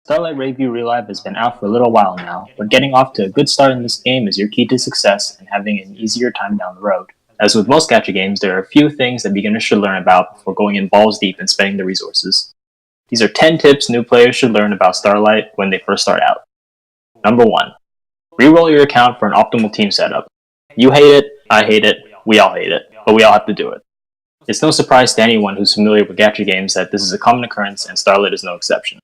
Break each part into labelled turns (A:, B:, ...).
A: Starlight Revue ReLive has been out for a little while now, but getting off to a good start in this game is your key to success and having an easier time down the road. As with most gacha games, there are a few things that beginners should learn about before going in balls deep and spending the resources. These are 10 tips new players should learn about Starlight when they first start out. Number 1. Reroll your account for an optimal team setup. You hate it, I hate it, we all hate it, but we all have to do it. It's no surprise to anyone who's familiar with gacha games that this is a common occurrence and Starlight is no exception.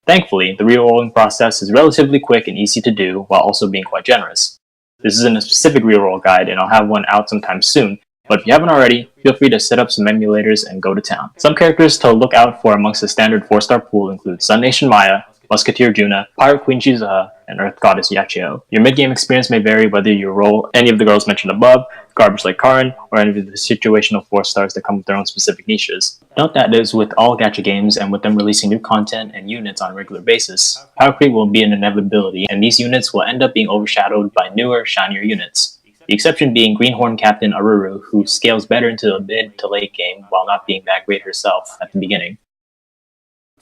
A: Thankfully, the rerolling process is relatively quick and easy to do while also being quite generous. This isn't a specific reroll guide and I'll have one out sometime soon, but if you haven't already, feel free to set up some emulators and go to town. Some characters to look out for amongst the standard 4-star pool include Sun Nation Maya, Musketeer Juna, Pirate Queen Shizuha, and Earth Goddess Yachio. Your mid-game experience may vary whether you roll any of the girls mentioned above, garbage like Karin, or any of the situational 4-stars that come with their own specific niches. Note that as with all gacha games and with them releasing new content and units on a regular basis, power creep will be an inevitability and these units will end up being overshadowed by newer, shinier units. The exception being Greenhorn Captain Aruru, who scales better into the mid to late game while not being that great herself at the beginning.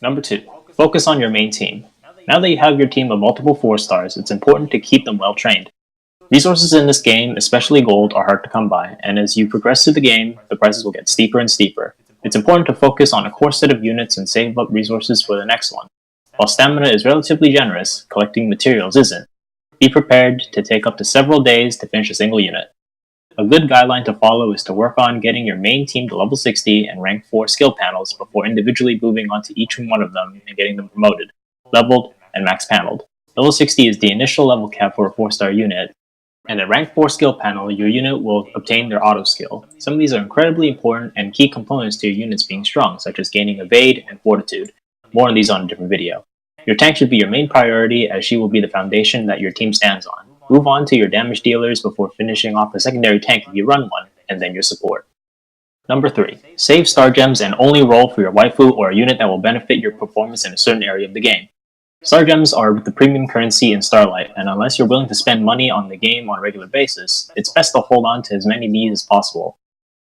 A: Number 2. Focus on your main team. Now that you have your team of multiple 4-stars, it's important to keep them well trained. Resources in this game, especially gold, are hard to come by, and as you progress through the game, the prices will get steeper and steeper. It's important to focus on a core set of units and save up resources for the next one. While stamina is relatively generous, collecting materials isn't. Be prepared to take up to several days to finish a single unit. A good guideline to follow is to work on getting your main team to level 60 and rank 4 skill panels before individually moving on to each one of them and getting them promoted, leveled, and max paneled. Level 60 is the initial level cap for a 4-star unit, and at rank 4 skill panel, your unit will obtain their auto skill. Some of these are incredibly important and key components to your units being strong, such as gaining evade and fortitude. More on these on a different video. Your tank should be your main priority as she will be the foundation that your team stands on. Move on to your damage dealers before finishing off a secondary tank if you run one, and then your support. Number 3. Save star gems and only roll for your waifu or a unit that will benefit your performance in a certain area of the game. Star gems are the premium currency in Starlight, and unless you're willing to spend money on the game on a regular basis, it's best to hold on to as many of these as possible.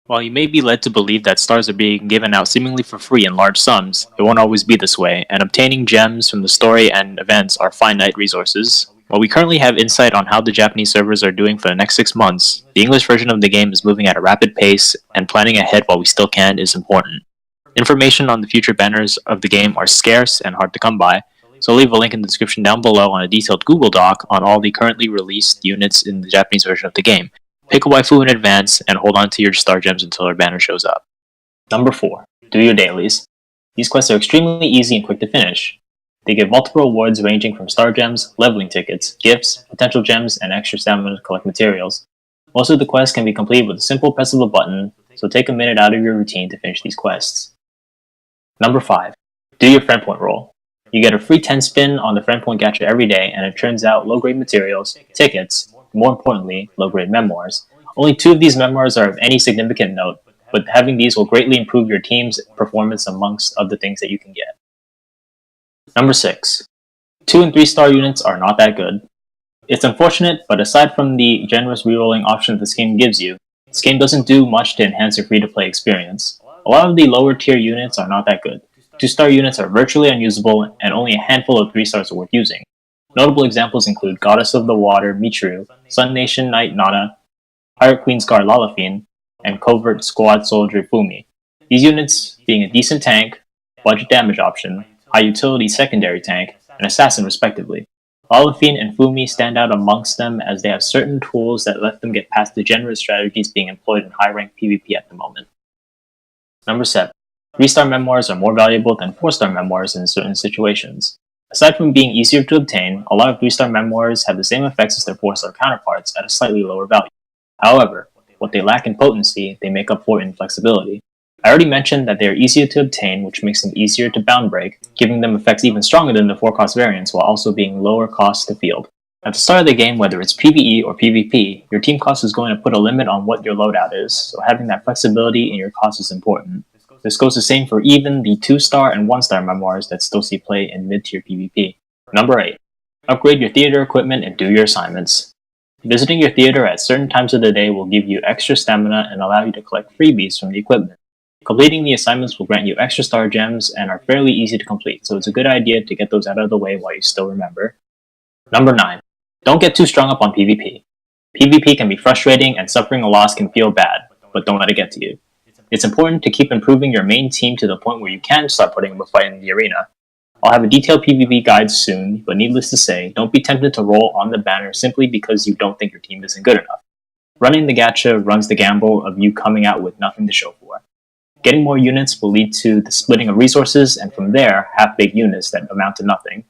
A: While you may be led to believe that stars are being given out seemingly for free in large sums, it won't always be this way, and obtaining gems from the story and events are finite resources. While we currently have insight on how the Japanese servers are doing for the next 6 months, the English version of the game is moving at a rapid pace, and planning ahead while we still can is important. Information on the future banners of the game are scarce and hard to come by, so I'll leave a link in the description down below on a detailed Google Doc on all the currently released units in the Japanese version of the game. Pick a waifu in advance and hold on to your star gems until her banner shows up. Number 4. Do your dailies. These quests are extremely easy and quick to finish. They give multiple rewards ranging from star gems, leveling tickets, gifts, potential gems, and extra stamina to collect materials. Most of the quests can be completed with a simple press of a button, so take a minute out of your routine to finish these quests. Number 5. Do your friend point roll. You get a free 10 spin on the friend point gacha every day, and it turns out low-grade materials, tickets, and more importantly, low-grade memoirs. Only 2 of these memoirs are of any significant note, but having these will greatly improve your team's performance amongst other things that you can get. Number 6. 2 and 3-star units are not that good. It's unfortunate, but aside from the generous rerolling option this game gives you, this game doesn't do much to enhance your free-to-play experience. A lot of the lower tier units are not that good. 2-star units are virtually unusable, and only a handful of 3-stars are worth using. Notable examples include Goddess of the Water Michiru, Sun Nation Knight Nana, Pirate Queen Scar Lalafine, and Covert Squad Soldier Fumi. These units being a decent tank, budget damage option, high utility secondary tank, and assassin respectively. Lalafine and Fumi stand out amongst them as they have certain tools that let them get past the generous strategies being employed in high-rank PvP at the moment. Number 7. 3-star memoirs are more valuable than 4-star memoirs in certain situations. Aside from being easier to obtain, a lot of 3-star memoirs have the same effects as their 4-star counterparts at a slightly lower value. However, what they lack in potency, they make up for in flexibility. I already mentioned that they are easier to obtain, which makes them easier to bound break, giving them effects even stronger than the 4-cost variants while also being lower cost to field. At the start of the game, whether it's PvE or PvP, your team cost is going to put a limit on what your loadout is, so having that flexibility in your cost is important. This goes the same for even the 2-star and 1-star memoirs that still see play in mid-tier PvP. Number 8. Upgrade your theater equipment and do your assignments. Visiting your theater at certain times of the day will give you extra stamina and allow you to collect freebies from the equipment. Completing the assignments will grant you extra star gems and are fairly easy to complete, so it's a good idea to get those out of the way while you still remember. Number 9. Don't get too strung up on PvP. PvP can be frustrating and suffering a loss can feel bad, but don't let it get to you. It's important to keep improving your main team to the point where you can start putting up a fight in the arena. I'll have a detailed PvP guide soon, but needless to say, don't be tempted to roll on the banner simply because you don't think your team isn't good enough. Running the gacha runs the gamble of you coming out with nothing to show for it. Getting more units will lead to the splitting of resources, and from there, half-baked units that amount to nothing.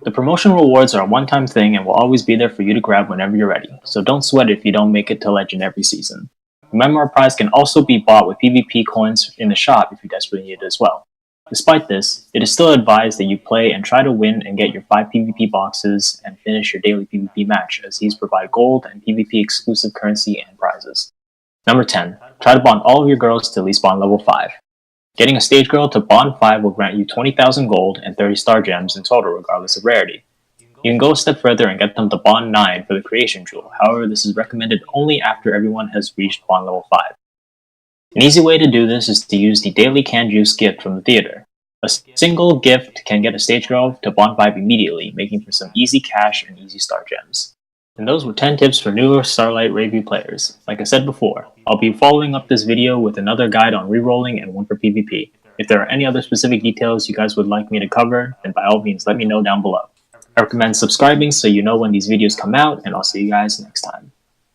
A: The promotion rewards are a one-time thing and will always be there for you to grab whenever you're ready, so don't sweat it if you don't make it to Legend every season. The Memoir prize can also be bought with PvP coins in the shop if you desperately need it as well. Despite this, it is still advised that you play and try to win and get your 5 PvP boxes and finish your daily PvP match, as these provide gold and PvP exclusive currency and prizes. Number 10. Try to bond all of your girls to at least bond level 5. Getting a stage girl to bond 5 will grant you 20,000 gold and 30 star gems in total regardless of rarity. You can go a step further and get them to bond 9 for the creation jewel, however this is recommended only after everyone has reached bond level 5. An easy way to do this is to use the daily canned juice gift from the theater. A single gift can get a stage girl to bond 5 immediately, making for some easy cash and easy star gems. And those were 10 tips for newer Starlight Revue players. Like I said before, I'll be following up this video with another guide on rerolling and one for PvP. If there are any other specific details you guys would like me to cover, then by all means let me know down below. I recommend subscribing so you know when these videos come out, and I'll see you guys next time.